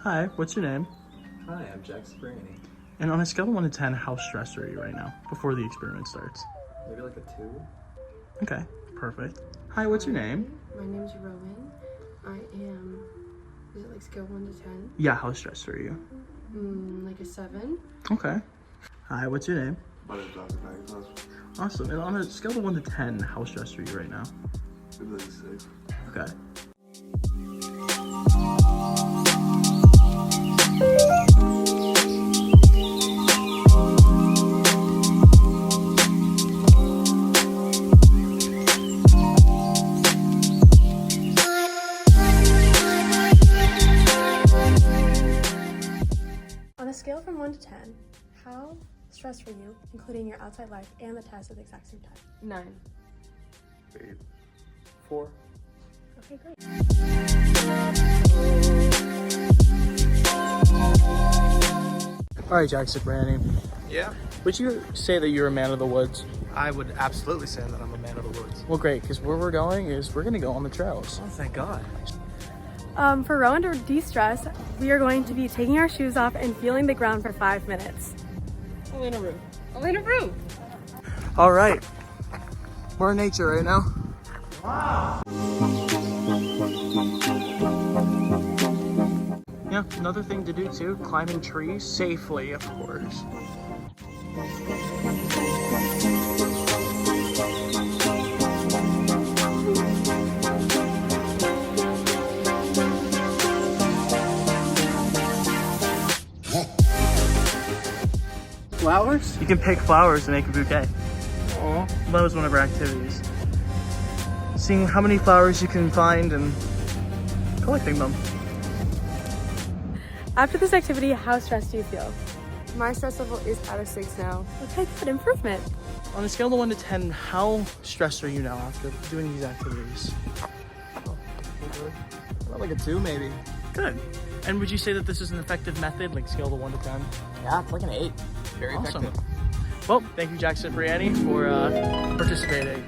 Hi, what's your name? Hi, I'm Jack Cipriani. And on a scale of 1 to 10, how stressed are you right now before the experiment starts? Maybe like a 2? Okay, perfect. Hi, what's your name? My name's Rowan. I am, is it like scale 1 to 10? Yeah, how stressed are you? Like a 7. Okay. Hi, what's your name? My name's Dr. Macintosh. Awesome. And on a scale of 1 to 10, how stressed are you right now? Maybe like a 6. Okay. On a scale from 1 to 10, how stressed were you, including your outside life and the test at the exact same time? 9. 8. 4. Okay, great. All right, Jack Cipriani. Yeah, Would you say that you're a man of the woods? I would absolutely say that I'm a man of the woods. Well, great, because where we're going is we're going to go on the trails. Oh, thank God. For Rowan to de-stress, we are going to be taking our shoes off and feeling the ground for 5 minutes. Only in a room. All right. We're in nature right now. Yeah, another thing to do too, climbing trees safely, of course. Flowers? You can pick flowers to make a bouquet. Aw. That was one of our activities. Seeing how many flowers you can find and collecting them. After this activity, how stressed do you feel? My stress level is out of 6 now. Okay, good improvement. On a scale of 1 to 10, how stressed are you now after doing these activities? About like a 2 maybe. Good. And would you say that this is an effective method, like scale of 1 to 10? Yeah, it's like an 8. Very Awesome. effective. Well, thank you, Jack Cipriani, for participating.